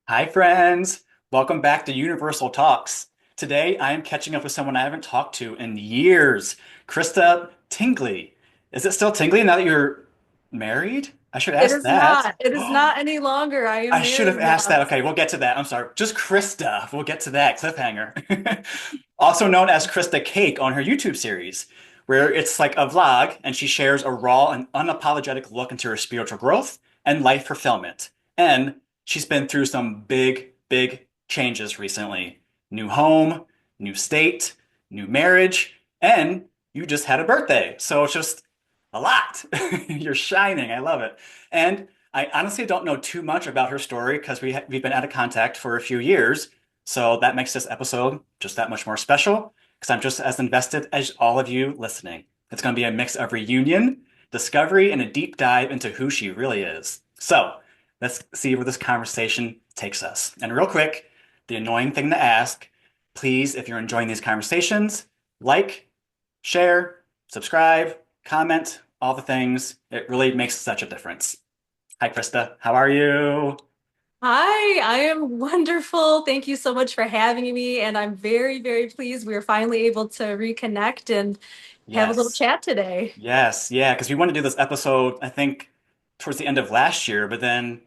Hi, friends. Welcome back to Universal Talks. Today, I am catching up with someone I haven't talked to in years, Krista Tingley. Is it still Tingley now that you're married? I should It ask is that. not. It is not any longer. I am I should have married asked now. that. Okay, we'll get to that. I'm sorry. Just Krista. We'll get to that cliffhanger. Also known as Krista Cake on her YouTube series, where it's like a vlog and she shares a raw and unapologetic look into her spiritual growth and life fulfillment. And she's been through some big, big changes recently. New home, new state, new marriage, and you just had a birthday. So it's just a lot. You're shining. I love it. And I honestly don't know too much about her story because we've been out of contact for a few years. So that makes this episode just that much more special because I'm just as invested as all of you listening. It's going to be a mix of reunion, discovery, and a deep dive into who she really is. So let's see where this conversation takes us. And real quick, the annoying thing to ask, please, if you're enjoying these conversations, like, share, subscribe, comment, all the things. It really makes such a difference. Hi, Krista. How are you? Hi, I am wonderful. Thank you so much for having me. And I'm very, very pleased we were finally able to reconnect and have a little Yes. chat today. Yes. Yeah. Because we wanted to do this episode, I think, towards the end of last year, but then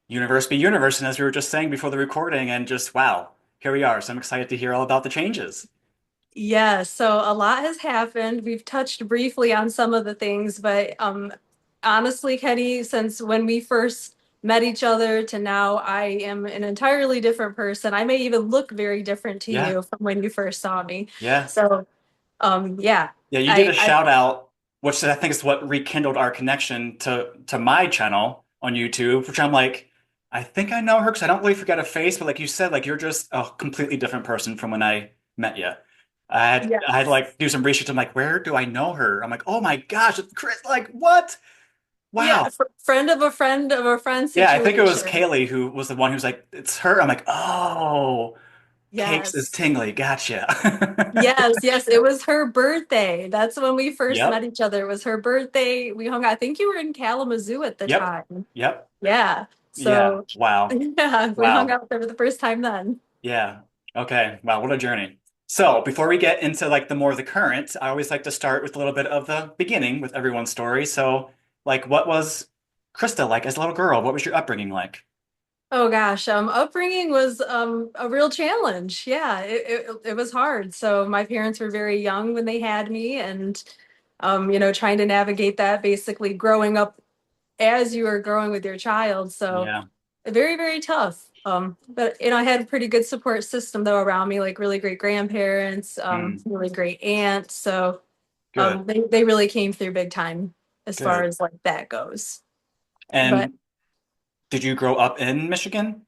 universe be universe. And as we were just saying before the recording, and just wow, here we are. So I'm excited to hear all about the changes. Yeah, so a lot has happened. We've touched briefly on some of the things, but honestly, Kenny, since when we first met each other to now, I am an entirely different person. I may even look very different to Yeah. you from when you first saw me. Yeah. So, yeah, Yeah. You did a I shout out, which I think is what rekindled our connection to my channel on YouTube, which I'm like, I think I know her because I don't really forget a face, but like you said, like you're just a completely different person from when I met you. I had to yes. like do some research. I'm like, where do I know her? I'm like, oh my gosh, it's Chris. Like, what? Yeah, Wow. friend of a friend Yeah, I think it was situation. Kaylee who was the one who's like, it's her. I'm like, oh, Cakes is Yes. tingly. Gotcha. Yes, yes, it was her birthday. That's when we first met Yep. each other. It was her birthday. We hung out. I think you were in Kalamazoo at the Yep. time. Yep. Yeah. Yeah. So, Wow. yeah, we hung Wow. out there for the first time then. Yeah. Okay. Wow. What a journey. So before we get into like the more of the current, I always like to start with a little bit of the beginning with everyone's story. So like, what was Krista like as a little girl? What was your upbringing like? Oh gosh, upbringing was a real challenge. Yeah, it was hard. So my parents were very young when they had me, and trying to navigate that basically growing up as you are growing with your child. So Yeah. very, very tough. But I had a pretty good support system though around me, like really great grandparents, Mm, really great aunts. So good. they really came through big time as far Good. as like that goes. But And did you grow up in Michigan?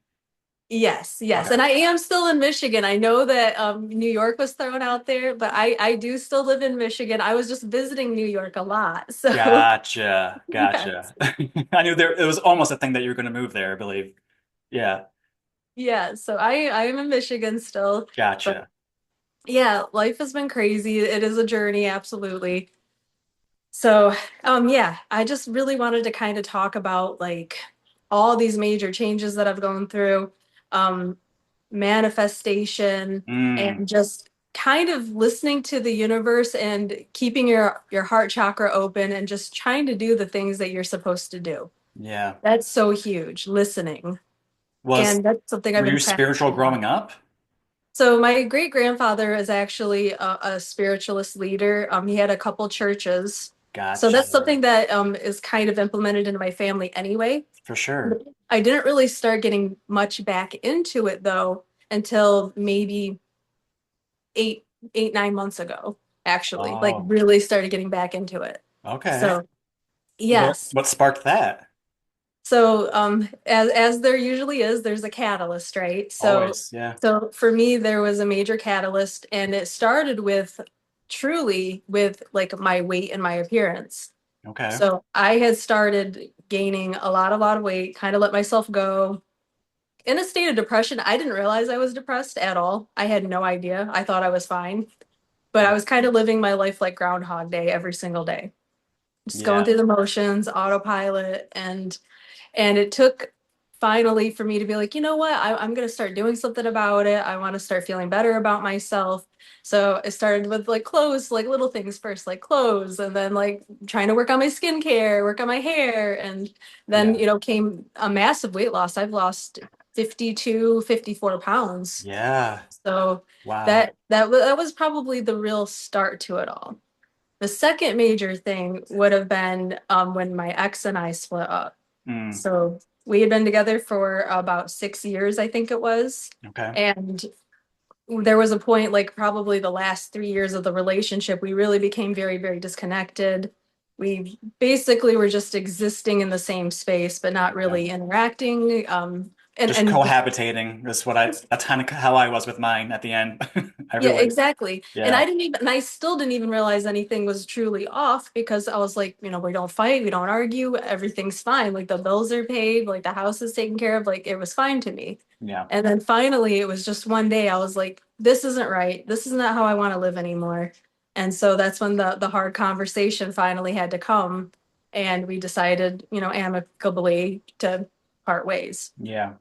yes, yes. Okay. And I am still in Michigan. I know that New York was thrown out there, but I do still live in Michigan. I was just visiting New York a lot. So Gotcha. yes. Gotcha. I knew there it was almost a thing that you were going to move there, I believe. Yeah. Yeah, so I am in Michigan still. But Gotcha. yeah, life has been crazy. It is a journey, absolutely. So, yeah, I just really wanted to kind of talk about like all these major changes that I've gone through, um, manifestation, Mm, and just kind of listening to the universe and keeping your heart chakra open and just trying to do the things that you're supposed to do. yeah. That's so huge, listening. Was And that's something I've were been you spiritual practicing. growing up? So my great grandfather is actually a spiritualist leader. He had a couple churches, so Gotcha. that's something that is kind of implemented into my family anyway. For sure. I didn't really start getting much back into it though until maybe eight, 9 months ago, actually. Like Oh, really started getting back into it. okay. So What yes. what sparked that? So as there usually is, there's a catalyst, right? So Always, yeah. so for me, there was a major catalyst, and it started with truly with like my weight and my appearance. Okay. So I had started gaining a lot of weight, kind of let myself go in a state of depression. I didn't realize I was depressed at all. I had no idea. I thought I was fine, but I was kind of living my life like Groundhog Day every single day, just going Yeah. through the motions, autopilot, and it took finally for me to be like, you know what, I'm going to start doing something about it. I want to start feeling better about myself. So I started with like clothes, like little things first, like clothes, and then like trying to work on my skincare, work on my hair. And then, Yeah. you know, came a massive weight loss. I've lost 52, 54 pounds. Yeah. So Wow. that was probably the real start to it all. The second major thing would have been when my ex and I split up. Mm, So we had been together for about 6 years, I think it was. okay. And there was a point, like probably the last 3 years of the relationship, we really became very, very disconnected. We basically were just existing in the same space, but not Yeah. really interacting. Just cohabitating is that's kind of how I was with mine at the end. I Yeah, relate. exactly. And Yeah. I still didn't even realize anything was truly off because I was like, you know, we don't fight, we don't argue, everything's fine. Like the bills are paid, like the house is taken care of, like it was fine to me. Yeah. And then finally, it was just one day I was like, this isn't right. This is not how I want to live anymore. And so that's when the hard conversation finally had to come. And we decided, you know, amicably to part ways. Yeah.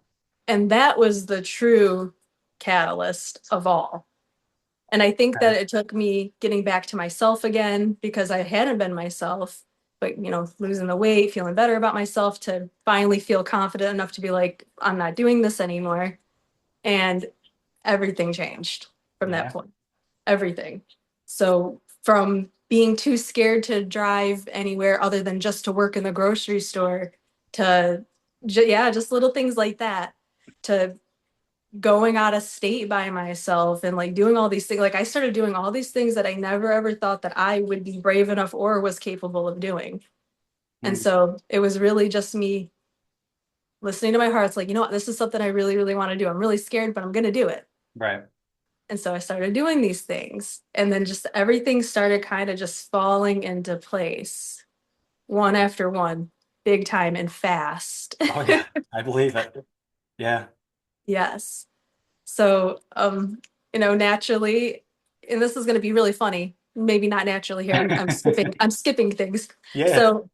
And that was the true catalyst of all. And I think Okay. that it took me getting back to myself again because I hadn't been myself, but you know, losing the weight, feeling better about myself to finally feel confident enough to be like, I'm not doing this anymore. And everything changed from that Yeah. point. Everything. So from being too scared to drive anywhere other than just to work in the grocery store to yeah, just little things like that to going out of state by myself and like doing all these things. Like I started doing all these things that I never ever thought that I would be brave enough or was capable of doing. And Mm, so it was really just me listening to my heart. It's like, you know what, this is something I really, really want to do. I'm really scared, but I'm going to do it. right. And so I started doing these things. And then just everything started kind of just falling into place one after one, big time and fast. Oh yeah. I believe it. Yeah. Yes. So, you know, naturally, and this is going to be really funny. Maybe not naturally here. I'm skipping things. Yeah. So,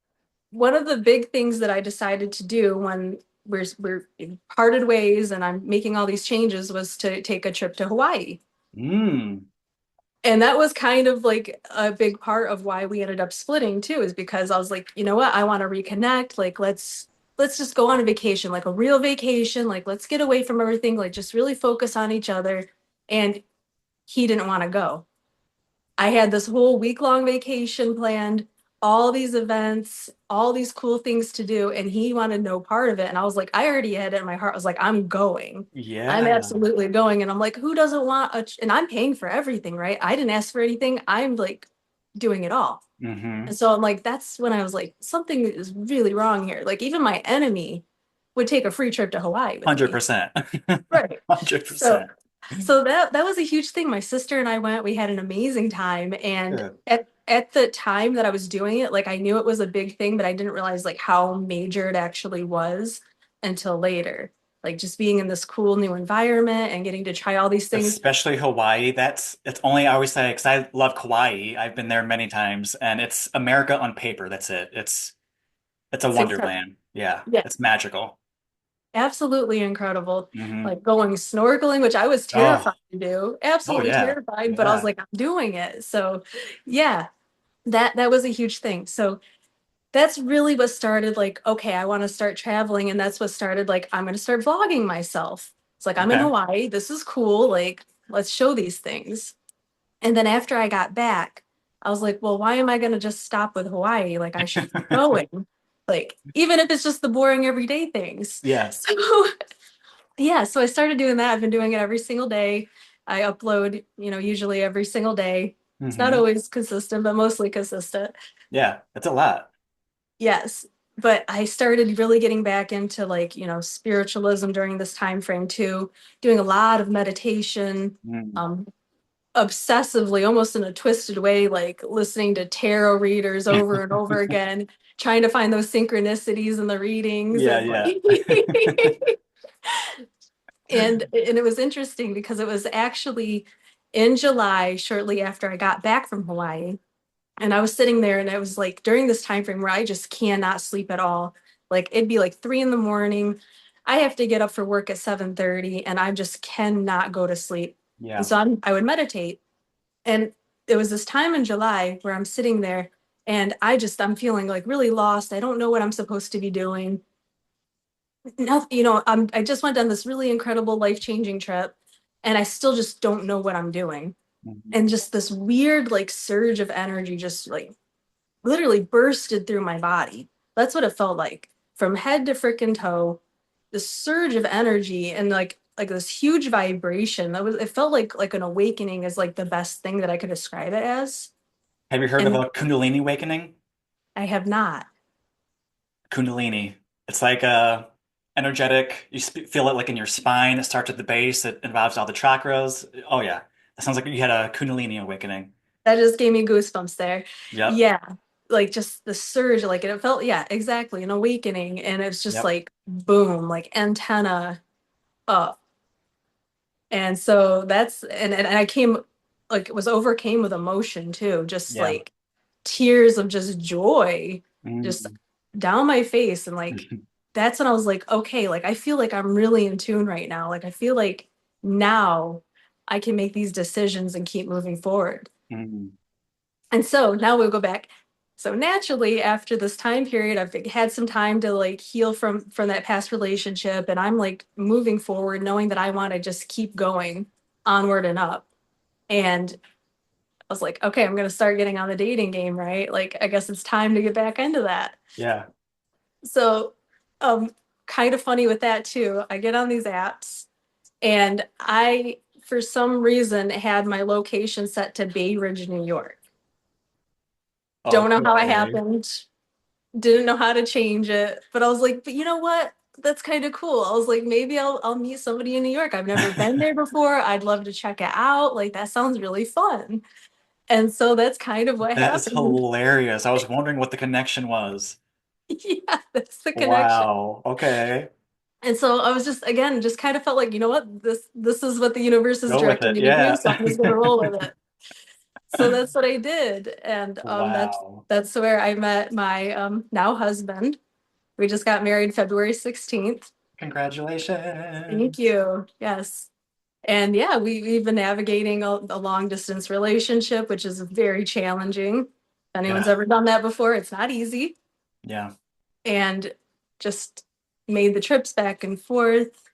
one of the big things that I decided to do when we're parted ways and I'm making all these changes was to take a trip to Hawaii. Mm, And that was kind of like a big part of why we ended up splitting too, is because I was like, you know what, I want to reconnect. Like, let's just go on a vacation, like a real vacation. Like, let's get away from everything, like just really focus on each other. And he didn't want to go. I had this whole week-long vacation planned, all these events, all these cool things to do, and he wanted no part of it. And I was like, I already had it in my heart. I was like, I'm going. I'm yeah. absolutely going. And I'm like, who doesn't want and I'm paying for everything, right? I didn't ask for anything. I'm like doing it all. Mm-hmm. And so I'm like, that's when I was like, something is really wrong here. Like even my enemy would take a free trip to Hawaii with me. 100%. Right. So 100%. that was a huge thing. My sister and I went, we had an amazing time. And Good. at the time that I was doing it, like I knew it was a big thing, but I didn't realize like how major it actually was until later. Like just being in this cool new environment and getting to try all these things. Especially Hawaii. It's only I always say because I love Kauai. I've been there many times, and it's America on paper. That's it. It's a It's incredible. wonderland. Yeah, Yeah, it's magical. absolutely incredible. Hmm. Like going snorkeling, which I was terrified Oh, to do, oh absolutely yeah, terrified, but I was yeah. like, I'm doing it. So yeah, that was a huge thing. So that's really what started like, okay, I want to start traveling. And that's what started like, I'm going to start vlogging myself. It's like, I'm in Okay. Hawaii. This is cool. Like, let's show these things. And then after I got back, I was like, well, why am I going to just stop with Hawaii? Like, I should keep going. Like, even if it's just the boring everyday things. Yeah. So, yeah, so I started doing that. I've been doing it every single day. I upload, you know, usually every single day. It's not Hmm. always consistent, but mostly consistent. Yeah, it's a lot. Yes, but I started really getting back into like, you know, spiritualism during this time frame too, doing a lot of meditation, Mm. um, obsessively, almost in a twisted way, like listening to tarot readers over and over again, trying to find those synchronicities in the readings Yeah, and like yeah. and it was interesting because it was actually in July, shortly after I got back from Hawaii. And I was sitting there and it was like during this time frame where I just cannot sleep at all. Like it'd be like 3 in the morning. I have to get up for work at 7:30 and I just cannot go to sleep. And Yeah. so I would meditate. And it was this time in July where I'm sitting there and I'm feeling like really lost. I don't know what I'm supposed to be doing. No, I just went on this really incredible life-changing trip and I still just don't know what I'm doing. Mhm. And just this weird like surge of energy just like literally bursted through my body. That's what it felt like from head to frickin' toe. This surge of energy and like this huge vibration. It felt like an awakening is like the best thing that I could describe it as. Have you heard of And a Kundalini awakening? I have not. Kundalini. It's like a energetic. You feel it like in your spine. It starts at the base. It involves all the chakras. Oh yeah, that sounds like you had a Kundalini awakening. That just gave me goosebumps there. Yep. Yeah. Like just the surge, like it felt, yeah, exactly, an awakening. And it's just Yep. like boom, like antenna up. And so and I came like was overcame with emotion too, just Yeah. like tears of just joy just Mhm. down my face. And like that's when I was like, okay, like I feel like I'm really in tune right now. Like I feel like now I can make these decisions and keep moving forward. Mhm. And so now we'll go back. So naturally, after this time period, I've had some time to like heal from that past relationship, and I'm like moving forward, knowing that I want to just keep going onward and up. And I was like, okay, I'm gonna start getting on the dating game, right? Like, I guess it's time to get back into that. Yeah. So, um, kind of funny with that too. I get on these apps, and I, for some reason, had my location set to Bay Ridge, New York. Don't know how it Okay. happened. Didn't know how to change it, but I was like, but you know what? That's kind of cool. I was like, maybe I'll meet somebody in New York. I've never been there before. I'd love to check it out. Like that sounds really fun. And so that's kind of what That is happened. hilarious. I was wondering what the connection was. Yeah, that's the connection. Wow. Okay. And so I was just again just kind of felt like, you know what? This is what the universe is Go with directing it. me to do, Yeah. so I'm just gonna roll with it. So that's what I did. And Wow. that's where I met my now husband. We just got married February 16th. Thank Congratulations. you. Yes. And yeah, we've been navigating a long distance relationship, which is very challenging. If anyone's Yeah. ever done that before, it's not easy. Yeah. And just made the trips back and forth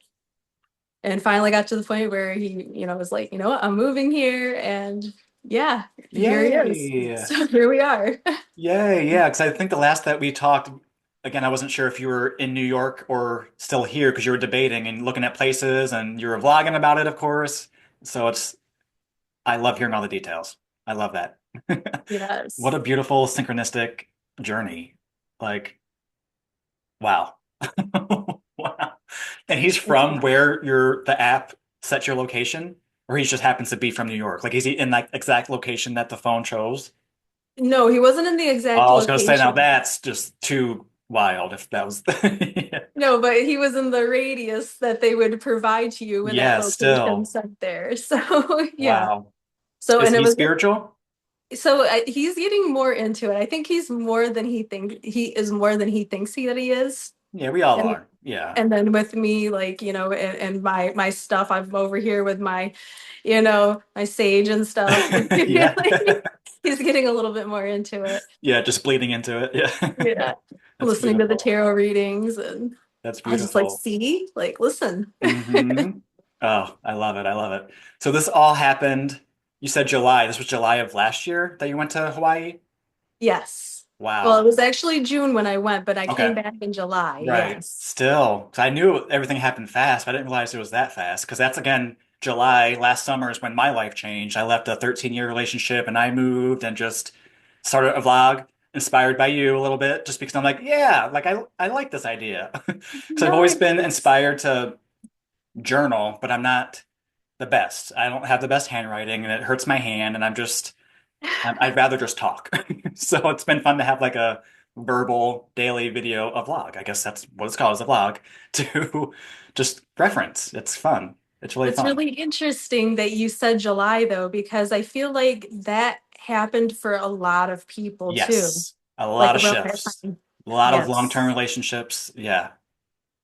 and finally got to the point where he, was like, you know what, I'm moving here. And yeah, here he is. Yay. So here we are. Yay. Yeah. Because I think the last that we talked, again, I wasn't sure if you were in New York or still here because you were debating and looking at places and you were vlogging about it, of course. So I love hearing all the details. I love that. What Yes. a beautiful synchronistic journey. Like, wow. Wow. And he's from where the app set your location, or he just happens to be from New York. Like, is he in that exact location that the phone chose? No, he wasn't in the Oh, exact I was gonna say now location. that's just too wild if that was yeah. No, but he was in the radius that they would provide to you when that Yeah, location still. sent there. So, yeah. Wow. So, Is and it he was spiritual? he's getting more into it. I think he is more than he thinks that he is. Yeah, we all And are. Yeah. and then with me, like, and my stuff, I'm over here with my, my sage and stuff. Yeah. He's getting a little bit more into it. Yeah, just bleeding into it. Yeah. Yeah. That's Listening to the beautiful. tarot readings and That's I was just like, beautiful. see, like, listen. Hmm. Oh, I love it. I love it. So this all happened, you said July. This was July of last year that you went to Hawaii? Yes. Well, it Wow. was actually June when I went, but I came Okay. back in July. Right. Yes. Still, 'cause I knew everything happened fast, but I didn't realize it was that fast. Because that's again, July last summer is when my life changed. I left a 13-year relationship and I moved and just started a vlog inspired by you a little bit, just because I'm like, yeah, like I like this idea. Because I've always been Nice. inspired to journal, but I'm not the best. I don't have the best handwriting and it hurts my hand and I'd rather just talk. So it's been fun to have like a verbal daily video, a vlog. I guess that's what it's called, is a vlog to just reference. It's fun. It's really It's fun. really interesting that you said July though, because I feel like that happened for a lot of people too, Yes. A lot like of around that shifts, time. a lot of long-term Yes. relationships. Yeah.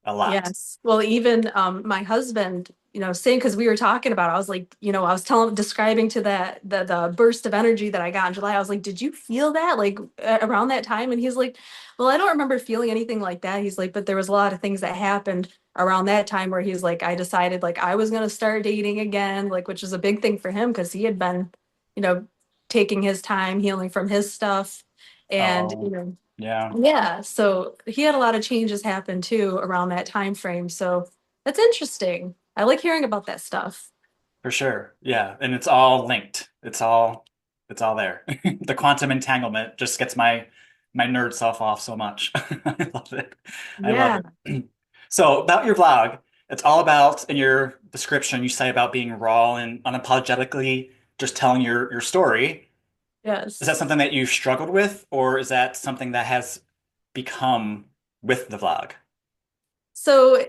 a lot. Yes. Well, even my husband, saying because we were talking about, I was like, I was describing to that the burst of energy that I got in July. I was like, did you feel that like around that time? And he's like, well, I don't remember feeling anything like that. He's like, but there was a lot of things that happened around that time where he's like, I decided like I was gonna start dating again, like which was a big thing for him because he had been, you know, taking his time healing from his stuff. And, Oh, yeah, yeah, so he had a lot of changes happen too around that time frame. So that's interesting. I like hearing about that stuff. for sure. Yeah, and it's all linked. It's all there. The quantum entanglement just gets my nerd self off so much. I love it. I love Yeah, it. So about your vlog, it's all about in your description you say about being raw and unapologetically just telling your story. Is that yes. something that you've struggled with, or is that something that has become with the vlog? So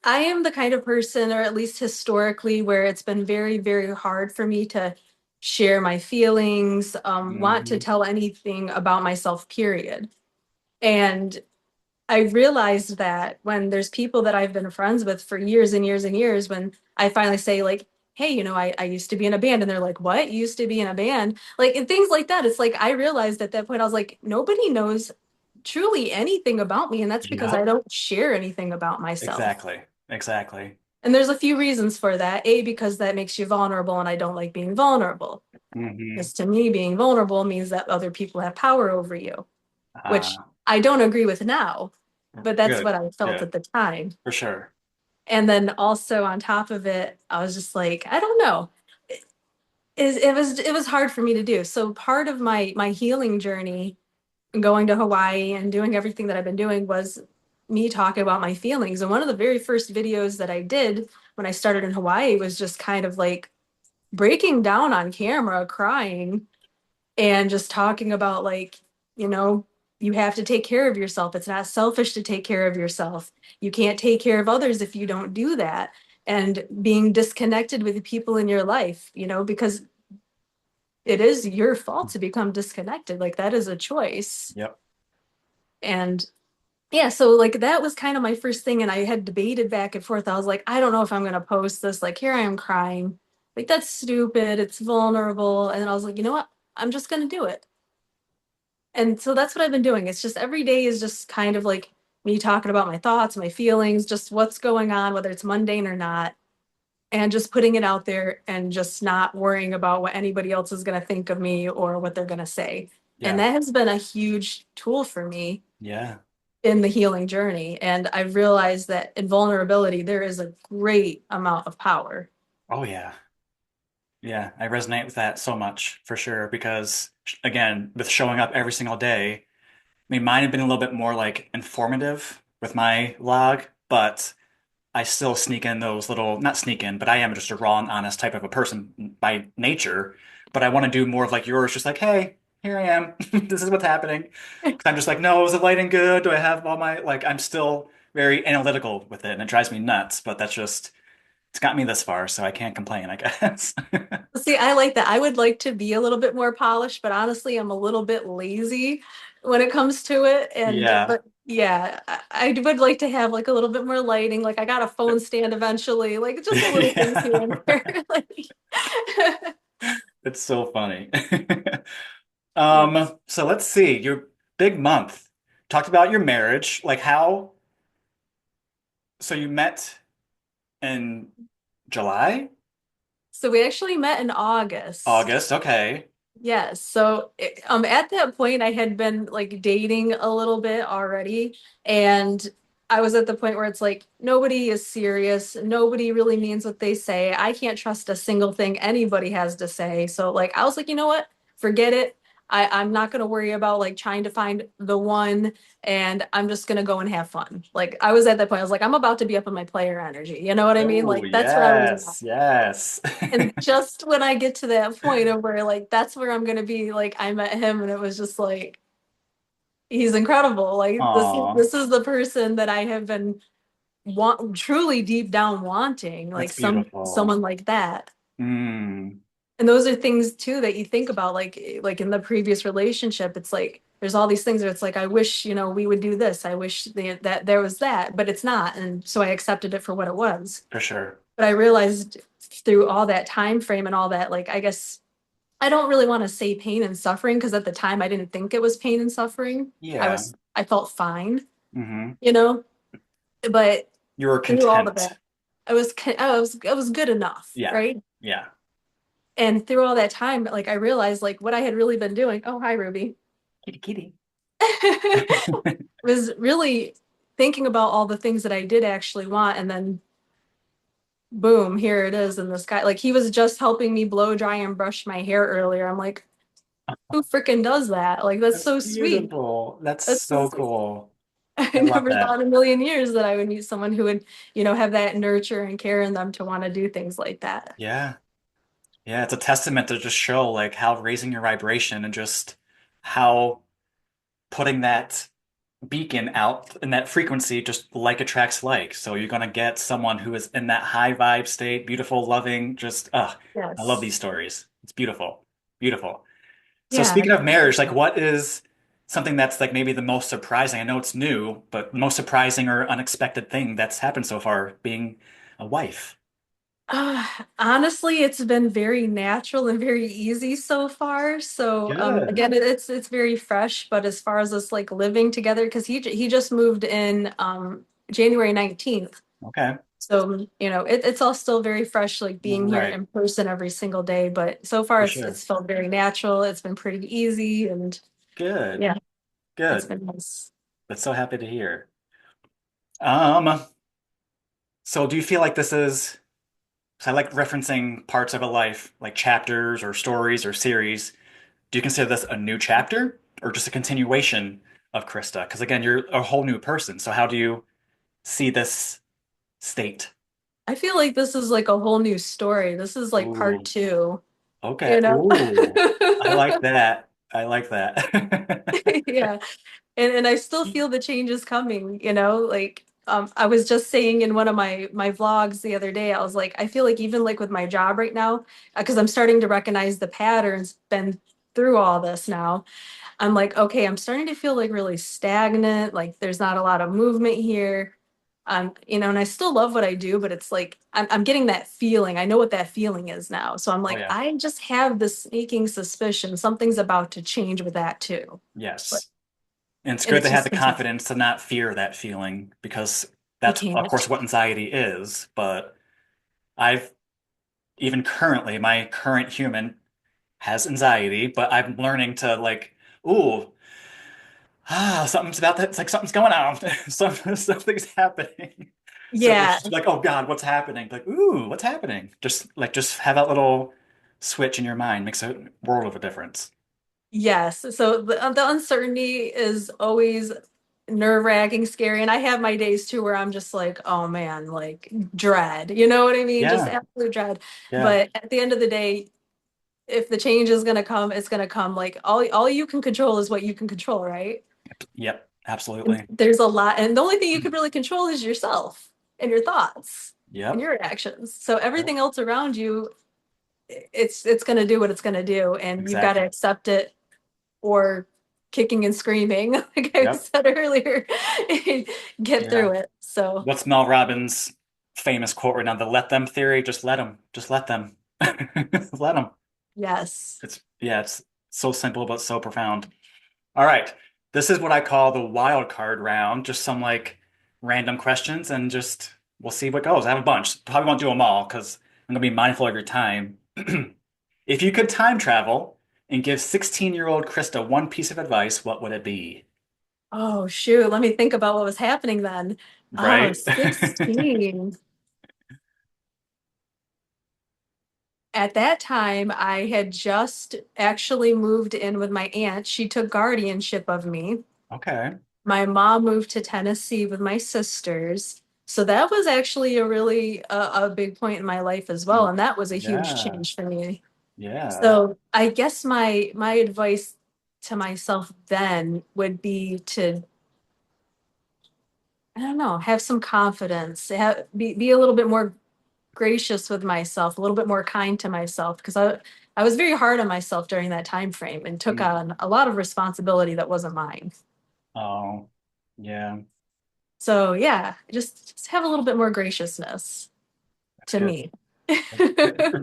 I am the kind of person, or at least historically, where it's been very, very hard for me to share my feelings, want to Hmm. tell anything about myself, period. And I realized that when there's people that I've been friends with for years and years and years, when I finally say, like, hey, I used to be in a band, and they're like, what? You used to be in a band? Like, and things like that. It's like, I realized at that point, I was like, nobody knows truly anything about me. And that's because I Yep. don't share anything about myself. Exactly. Exactly. And there's a few reasons for that. A, because that makes you vulnerable, and I don't like being vulnerable. Hmm. Because to me, being vulnerable means that other people have power over you, which Uh, I don't agree with now, but that's Good. what I felt Good. at the time. For sure. And then also on top of it, I was just like, I don't know. It was hard for me to do. So part of my healing journey, going to Hawaii and doing everything that I've been doing, was me talking about my feelings. And one of the very first videos that I did when I started in Hawaii was just kind of like breaking down on camera, crying, and just talking about like, you know, you have to take care of yourself. It's not selfish to take care of yourself. You can't take care of others if you don't do that. And being disconnected with the people in your life, because it is your fault to become disconnected. Like that is a choice. Yep. And yeah, so like that was kind of my first thing. And I had debated back and forth. I was like, I don't know if I'm going to post this. Like, here I am crying. Like, that's stupid. It's vulnerable. And then I was like, you know what? I'm just going to do it. And so that's what I've been doing. It's just every day is just kind of like me talking about my thoughts, my feelings, just what's going on, whether it's mundane or not, and just putting it out there and just not worrying about what anybody else is going to think of me or what they're going to say. And Yeah. that has been a huge tool for me Yeah. in the healing journey. And I've realized that in vulnerability, there is a great amount of power. Oh yeah. Yeah. I resonate with that so much for sure because again, with showing up every single day, I mean, mine had been a little bit more like informative with my log, but I still sneak in those little, not sneak in, but I am just a raw and honest type of a person by nature. But I want to do more of like yours, just like, hey, here I am. This is what's happening. 'Cause I'm just like, no, is the lighting good? Do I have all my, like, I'm still very analytical with it and it drives me nuts, but that's just, it's got me this far, so I can't complain, I guess. See, I like that. I would like to be a little bit more polished, but honestly, I'm a little bit lazy when it comes to it. Yeah. But yeah, I would like to have like a little bit more lighting. Like I got a phone stand eventually, like just a little things here and Yeah. there. Like, It's so funny. yes. So let's see, your big month. Talked about your marriage, like how, so you met in July? So we actually met in August. August, okay. Yes. So at that point, I had been like dating a little bit already. And I was at the point where it's like, nobody is serious. Nobody really means what they say. I can't trust a single thing anybody has to say. So, like, I was like, you know what? Forget it. I'm not going to worry about like trying to find the one, and I'm just going to go and have fun. Like, I was at that point, I was like, I'm about to be up in my player energy. You know what I mean? Oh, Like, that's where I was at. yes, yes. And just when I get to that point of where like that's where I'm gonna be, like I met him and it was just like he's incredible. Like Aw, this is the person that I have been truly deep down wanting, like that's beautiful. someone like that. Mm, And those are things too that you think about, like in the previous relationship, it's like there's all these things where it's like, I wish, we would do this. I wish that there was that, but it's not. And so I accepted it for what it was. For sure. But I realized through all that time frame and all that, like, I guess I don't really want to say pain and suffering because at the time I didn't think it was pain and suffering. Yeah. I felt fine, Hmm. you know, but You were through all of that, content. I was good enough, Yeah. right? Yeah. And through all that time, like I realized like what I had really been doing. Oh, hi, Ruby. Kitty kitty. Was really thinking about all the things that I did actually want, and then boom, here it is in the sky. Like he was just helping me blow dry and brush my hair earlier. I'm like, who freaking does that? Like that's That's so sweet. beautiful. That's That's so so sweet. cool. I I love never that. thought in a million years that I would meet someone who would, have that nurture and care in them to want to do things like that. Yeah. Yeah, it's a testament to just show like how raising your vibration and just how putting that beacon out in that frequency just like attracts like. So you're gonna get someone who is in that high vibe state, beautiful, loving, just I love Yes. these stories. It's beautiful. Beautiful. So Yeah, I speaking of appreciate marriage, like that. what is something that's like maybe the most surprising? I know it's new, but most surprising or unexpected thing that's happened so far being a wife. Uh, Honestly, it's been very natural and very easy so far. So, Good. again, it's very fresh. But as far as us like living together, because he just moved in January 19th. Okay. So, it's all still very fresh, like being here Right. in person every single day. But so far, For it's sure. felt very natural. It's been pretty easy, and Good. yeah, it's Good. been nice. That's so happy to hear. Um, so do you feel like this is, so I like referencing parts of a life, like chapters or stories or series. Do you consider this a new chapter or just a continuation of Krista? Because again, you're a whole new person. So how do you see this state? I feel like this is like a whole new story. This is like part Ooh, two, okay. you know? Ooh, I like that. I like that. Yeah. And I still feel the changes coming, like I was just saying in one of my vlogs the other day, I was like, I feel like even like with my job right now, because I'm starting to recognize the patterns, been through all this now. I'm like, okay, I'm starting to feel like really stagnant, like there's not a lot of movement here. And I still love what I do, but it's like I'm getting that feeling. I know what that feeling is now. So I'm Oh like, yeah. I just have this sneaking suspicion something's about to change with that too. But Yes. And it's and good it's to have just the been so confidence to not fear that feeling because you that's, of can't. course, what anxiety is. But I've even currently, my current human has anxiety, but I'm learning to like, ooh, something's about that. It's like something's going on. Something's happening. So Yeah, it's like, oh God, what's happening? Like, ooh, what's happening? Just have that little switch in your mind makes a world of a difference. yes. So the uncertainty is always nerve-wracking, scary. And I have my days too where I'm just like, oh man, like dread. You know what I mean? Just Yeah, absolute dread. yeah, But at the end of the day, if the change is gonna come, it's gonna come. Like all you can control is what you can control, right? yep, And absolutely. there's a lot, and the only thing you can really control is yourself and your thoughts and Yep, your actions. So yep, everything else around you, it's gonna do what it's gonna do, and you've got to exactly. accept it or kicking and screaming, like I Yep, said earlier, and get yeah. through it. So What's Mel Robbins' famous quote right now? The let them theory. Just let them. Just let them. Let them. yes. It's yeah. It's so simple but so profound. All right. This is what I call the wild card round. Just some like random questions and just we'll see what goes. I have a bunch. Probably won't do them all because I'm gonna be mindful of your time. If you could time travel and give 16-year-old Krista one piece of advice, what would it be? Oh shoot, let me think about what was happening then. Oh, Right? 16. At that time, I had just actually moved in with my aunt. She took guardianship of me. Okay. My mom moved to Tennessee with my sisters. So that was actually a really a big point in my life as well, and that was a huge Yeah. change for me. Yeah. So I guess my advice to myself then would be to, I don't know, have some confidence, be a little bit more gracious with myself, a little bit more kind to myself, because I was very hard on myself during that time frame and took Mm. on a lot of responsibility that wasn't mine. Oh, yeah, So yeah, just have a little bit more graciousness that's to good. me.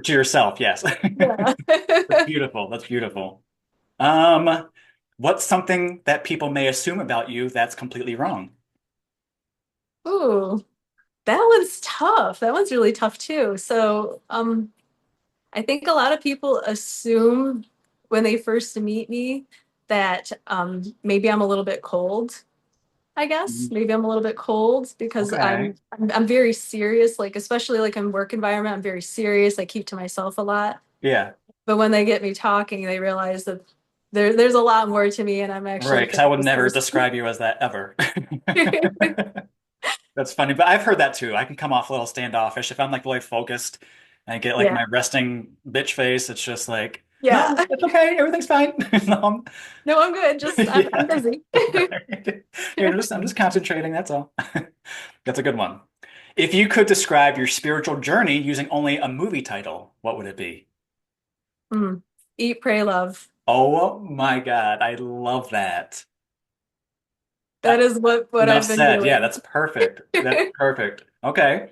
To yourself, yes. Yeah. That's beautiful. That's beautiful. Um, what's something that people may assume about you that's completely wrong? Ooh, that one's tough. That one's really tough too. So, I think a lot of people assume when they first meet me that maybe I'm a little bit cold, I guess. Mm. Maybe I'm a little bit cold because Okay. I'm very serious, like especially like in work environment, I'm very serious. I keep to myself a lot. Yeah. But when they get me talking, they realize that there's a lot more to me and I'm actually Right, a because I would fabulous never person. describe you as that ever. That's funny, but I've heard that too. I can come off a little standoffish if I'm like really focused and I get like Yeah. my resting bitch face. It's just like, Yeah. no, it's okay, everything's fine. No, No, I'm good. Just I'm yeah, busy. right. Yeah, I'm just concentrating. That's all. That's a good one. If you could describe your spiritual journey using only a movie title, what would it be? Mm. Eat, pray, love. Oh my God, I love that. That is what Enough I've been said. Yeah, doing. that's perfect. That's perfect. Okay.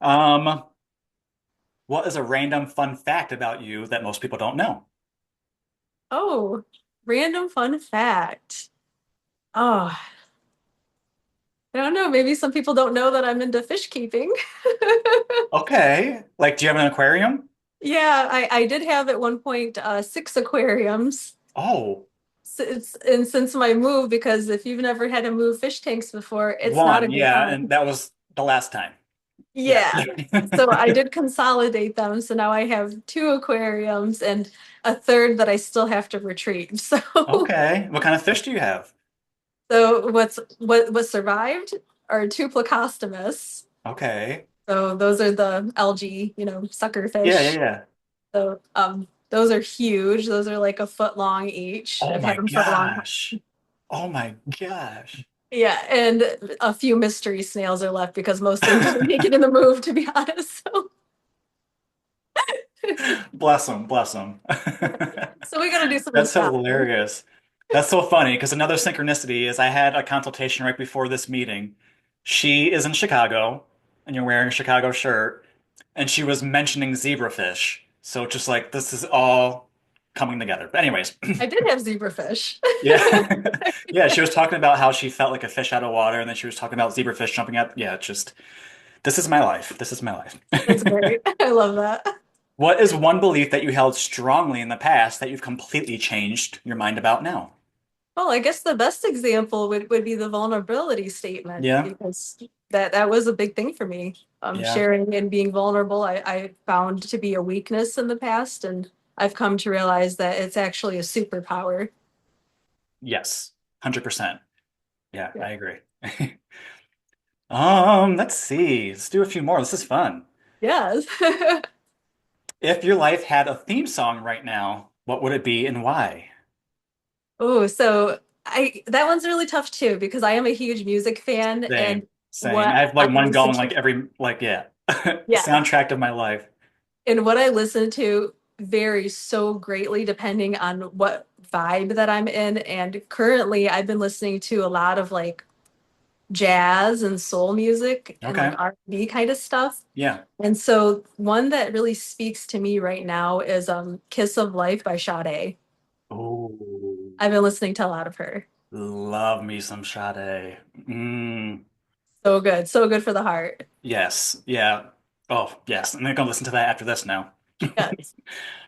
Um, what is a random fun fact about you that most people don't know? Oh, random fun fact. Oh, I don't know. Maybe some people don't know that I'm into fish keeping. Okay. Like, do you have an aquarium? Yeah, I did have at one point six aquariums. Oh, And since my move, because if you've never had to move fish tanks before, it's not a one. good Yeah, time. and that was the last time. Yeah. Yeah. So I did consolidate them. So now I have two aquariums and a third that I still have to retrieve. Okay. What kind of fish do you have? So what survived are two plecostomus. Okay. So those are the algae, sucker Yeah, yeah, fish. yeah. So those are huge. Those are like a foot long each. Oh I've had my them for a long time. gosh. Oh my gosh. Yeah, and a few mystery snails are left because most of them didn't make it in the move, to be honest. So, Bless him, bless him. so we got to do something That's special. hilarious. That's so funny because another synchronicity is I had a consultation right before this meeting. She is in Chicago, and you're wearing a Chicago shirt, and she was mentioning zebrafish. So just like this is all coming together. But anyways, I did have zebrafish. yeah. Yeah, she was talking about how she felt like a fish out of water, and then she was talking about zebrafish jumping up. Yeah, just this is my life. This is my life. That's great. I love that. What is one belief that you held strongly in the past that you've completely changed your mind about now? Well, I guess the best example would be the vulnerability statement Yeah, because that was a big thing for me. yeah, Sharing and being vulnerable, I found to be a weakness in the past, and I've come to realize that it's actually a superpower. yes, 100%. Yeah, Yeah. I agree. Let's see. Let's do a few more. This is fun. Yes. If your life had a theme song right now, what would it be and why? Oh, so I that one's really tough too because I am a huge music fan and Same, same. I what have I like one listen going like to, every like yeah, yeah, soundtrack of my life. and what I listen to varies so greatly depending on what vibe that I'm in. And currently, I've been listening to a lot of like jazz and soul music and like Okay. R&B kind of stuff. Yeah. And so one that really speaks to me right now is Kiss of Life by Sade. Oh, I've been listening to a lot of her. love me some Sade. Mm, So good, so good for the heart. yes. Yeah. Oh, yes. I'm gonna go listen to that after this now. Yes.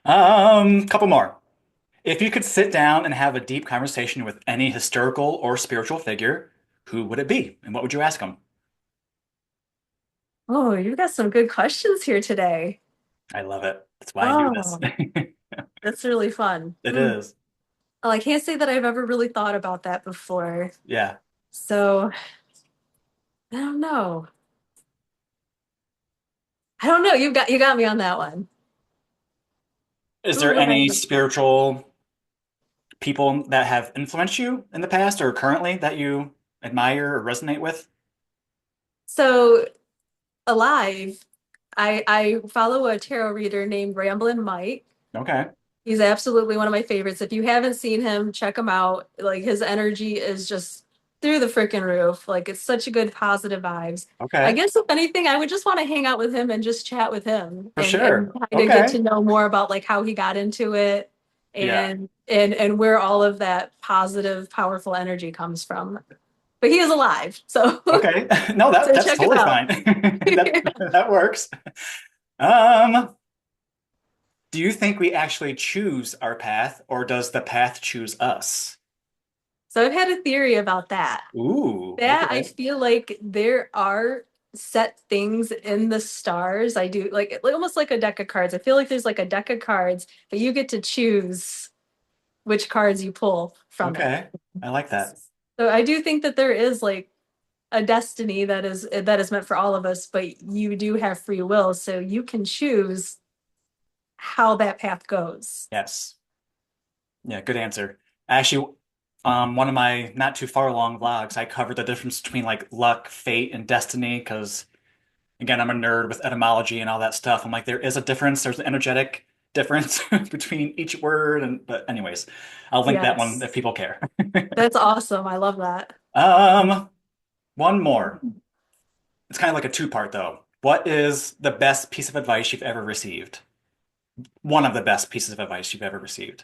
Couple more. If you could sit down and have a deep conversation with any historical or spiritual figure, who would it be? And what would you ask them? Oh, you've got some good questions here today. I love it. That's why I do this. Oh, that's really fun. It is. Well, I can't say that I've ever really thought about that before. Yeah. So I don't know. I don't know. You got me on that one. Is Who there would I? any spiritual people that have influenced you in the past or currently that you admire or resonate with? So alive, I follow a tarot reader named Ramblin' Mike, Okay. He's absolutely one of my favorites. If you haven't seen him, check him out. Like his energy is just through the freaking roof. Like it's such a good positive vibes. I Okay, guess if anything, I would just want to hang out with him and just chat with him for and sure. kind of get Okay. to know more about like how he got into it Yeah. and where all of that positive, powerful energy comes from. But he is alive, so Okay. No, so that's check him totally out. fine. That works. Um, do you think we actually choose our path, or does the path choose us? So I've had a theory about that. Ooh, That I okay. feel like there are set things in the stars. I do like almost like a deck of cards. I feel like there's like a deck of cards, but you get to choose which cards you pull from it. Okay. I like that. So I do think that there is like a destiny that is meant for all of us, but you do have free will, so you can choose how that path goes. Yes. Yeah, good answer. Actually, one of my not too far along vlogs, I covered the difference between like luck, fate, and destiny because again, I'm a nerd with etymology and all that stuff. I'm like, there is a difference. There's an energetic difference between each word. And but anyways, I'll link that one Yes. if people care. That's awesome. I love that. Um, one more. It's kind of like a two-part though. What is the best piece of advice you've ever received? One of the best pieces of advice you've ever received.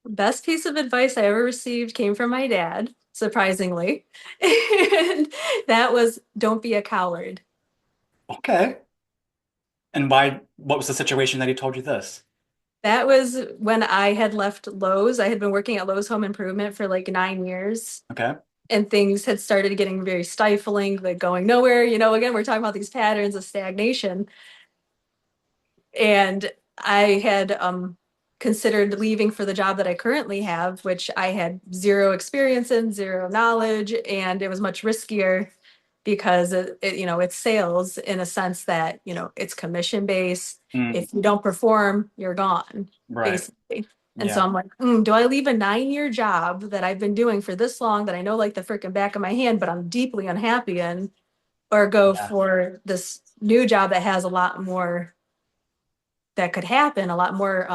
Best piece of advice I ever received came from my dad, surprisingly. And that was don't be a coward. Okay. And why, what was the situation that he told you this? That was when I had left Lowe's. I had been working at Lowe's Home Improvement for like 9 years, Okay. and things had started getting very stifling, like going nowhere. Again, we're talking about these patterns of stagnation. And I had considered leaving for the job that I currently have, which I had zero experience in, zero knowledge, and it was much riskier because it's sales in a sense that, it's commission based. Mm, If you don't perform, you're gone, right. basically. And so Yeah. I'm like, do I leave a 9-year job that I've been doing for this long that I know like the freaking back of my hand, but I'm deeply unhappy in, or go Yeah. for this new job that has a lot more that could happen, a lot more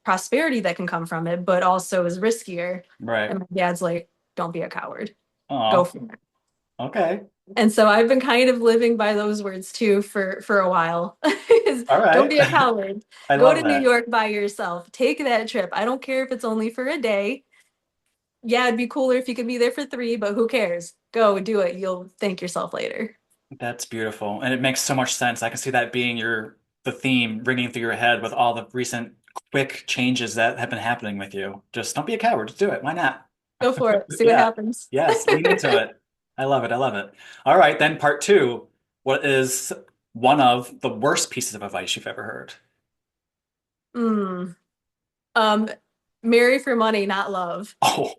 prosperity that can come from it, but also is riskier. Right. And my dad's like, don't be a coward. Go Oh, for it. okay. And so I've been kind of living by those words too for a while. Is All don't right. be a coward. I Go love to New that. York by yourself. Take that trip. I don't care if it's only for a day. Yeah, it'd be cooler if you could be there for 3, but who cares? Go do it. You'll thank yourself later. That's beautiful. And it makes so much sense. I can see that being the theme ringing through your head with all the recent quick changes that have been happening with you. Just don't be a coward. Just do it. Why not? Go for it. See what Yeah. happens. Yes. Lean into it. I love it. I love it. All right. Then part two. What is one of the worst pieces of advice you've ever heard? Mm. Um, Marry for money, not love. Oh,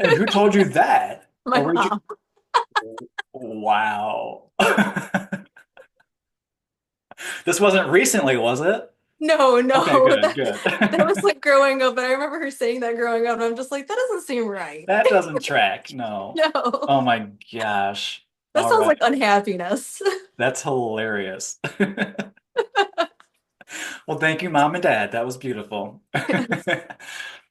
and who told you that? Or My where did you? mom. Wow. This wasn't recently, was it? No, Okay, no, good, that was good. like growing up, and I remember her saying that growing up, and I'm just like, that doesn't seem right. That doesn't track. No. No, Oh my gosh. that All sounds right. like unhappiness. That's hilarious. Well, thank you, Mom and Dad. That was beautiful. Yes.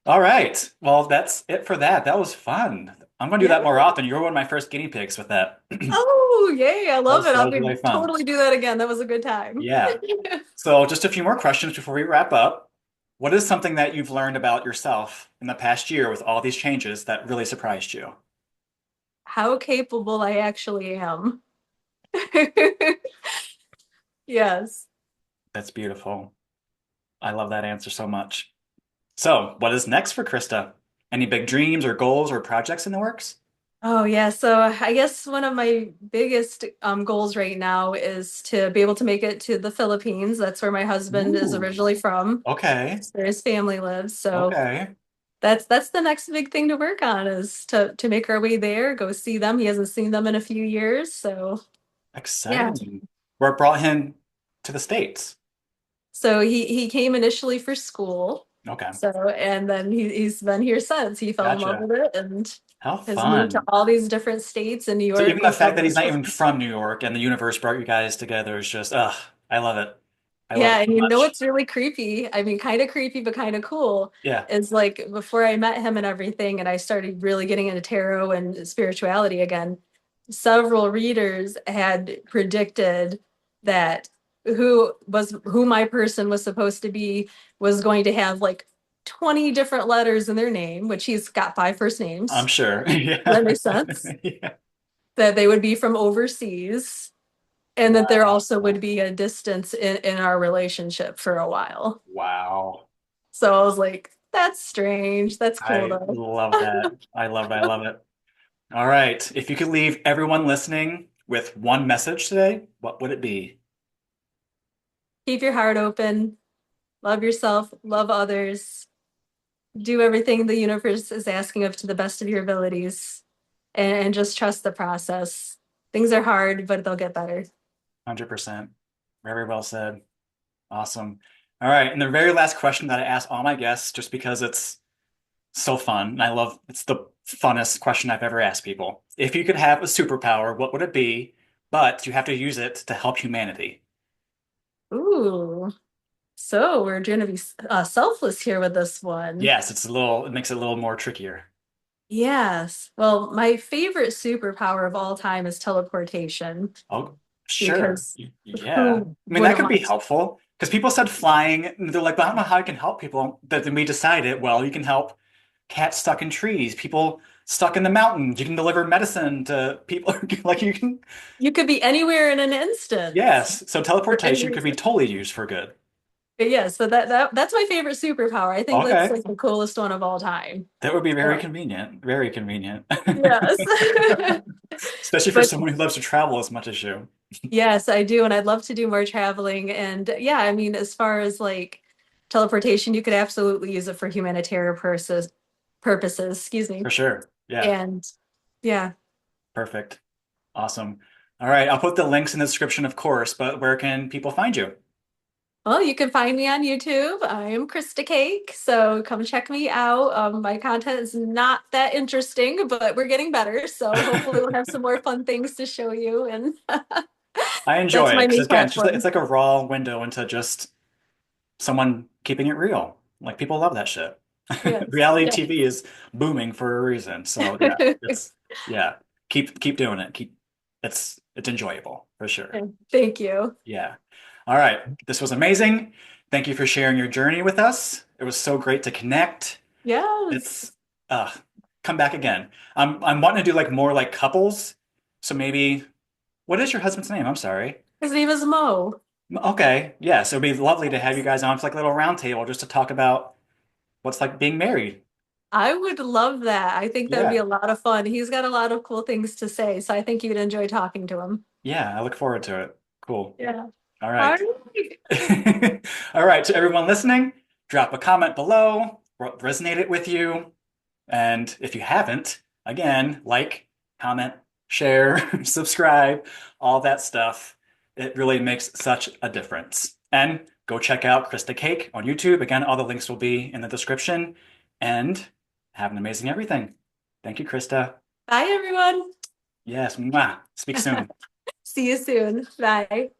All right. Well, that's it for that. That was fun. I'm going to do Yeah. that more often. You were one of my first guinea pigs with that. Oh, yay. I love it. That I'll was be really fun. totally do that again. That was a good time. Yeah. So, just a few more questions before we wrap up. What is something that you've learned about yourself in the past year with all these changes that really surprised you? How capable I actually am. Yes. That's beautiful. I love that answer so much. So, what is next for Krista? Any big dreams or goals or projects in the works? Oh yeah, so I guess one of my biggest goals right now is to be able to make it to the Philippines. That's where my husband is Ooh, originally from. okay. That's where his family lives. So Okay. that's the next big thing to work on is to make our way there, go see them. He hasn't seen them in a few years. So yeah. Exciting. What brought him to the States? So he came initially for school. Okay. So and then he's been here since. He fell in love Gotcha. with it and How has moved to fun. all these different states in New So York even the being fact one of that he's those. not even from New York and the universe brought you guys together is just, ugh, I love it. I love Yeah, it and so you know much. what's really creepy? I mean, kind of creepy, but kind of cool. Yeah, Is like before I met him and everything, and I started really getting into tarot and spirituality again, several readers had predicted that who my person was supposed to be was going to have like 20 different letters in their name, which he's got five first I'm names. sure. Does Yeah. that make sense? Yeah. That they would be from overseas, and that there also Wow. would be a distance in our relationship for a while. Wow. So I was like, that's strange. That's cool I though. love that. I love it. All right. If you could leave everyone listening with one message today, what would it be? Keep your heart open, love yourself, love others, do everything the universe is asking of to the best of your abilities, and just trust the process. Things are hard, but they'll get better. 100%. Very well said. Awesome. All right. And the very last question that I ask all my guests, just because it's so fun, and I love it's the funnest question I've ever asked people. If you could have a superpower, what would it be? But you have to use it to help humanity. Ooh, so we're going to be selfless here with this one. Yes, it makes it a little more trickier. Yes. Well, my favorite superpower of all time is teleportation Oh, sure. because Yeah. who I mean, that wouldn't could be want to? helpful because people said flying, and they're like, but I don't know how I can help people. But then we decided, well, you can help cats stuck in trees, people stuck in the mountains. You can deliver medicine to people. Like you can, You could be anywhere in an instant yes. So for any teleportation could be reason. totally used for good. But yeah, so that's my favorite superpower. I think that's Okay. like the coolest one of all time. That would be very So convenient. Very convenient. yes. Especially for But someone who loves to travel as much as you. yes, I do, and I'd love to do more traveling. And yeah, I mean, as far as like teleportation, you could absolutely use it for humanitarian purposes, excuse me. For sure. Yeah. And yeah. Perfect. Awesome. All right. I'll put the links in the description, of course, but where can people find you? Well, you can find me on YouTube. I am Krista Cake, so come check me out. My content is not that interesting, but we're getting better. So hopefully we'll have some more fun things to show you. And I enjoy that's it my because main again, it's platform. like a raw window into just someone keeping it real. Like people love that shit. Yes. Reality Yeah. TV is booming for a reason. So yeah, it's yeah. Keep doing it. Keep it's enjoyable for sure. Thank you. Yeah. All right. This was amazing. Thank you for sharing your journey with us. It was so great to connect. Yes. It's come back again. I'm wanting to do like more like couples. So maybe what is your husband's name? I'm sorry. His name is Mo. Okay. Yes, it would be lovely to have you guys on for like a little round table just to talk about what's like being married. I would love that. I think that would be Yeah. a lot of fun. He's got a lot of cool things to say, so I think you'd enjoy talking to him. Yeah, I look forward to it. Cool. Yeah. All All right. right. All right, to everyone listening, drop a comment below what resonated with you. And if you haven't, again, like, comment, share, subscribe, all that stuff. It really makes such a difference. And go check out Krista Cake on YouTube. Again, all the links will be in the description. And have an amazing everything. Thank you, Krista. Bye, everyone. Yes, mwah. Speak soon. See you soon. Bye.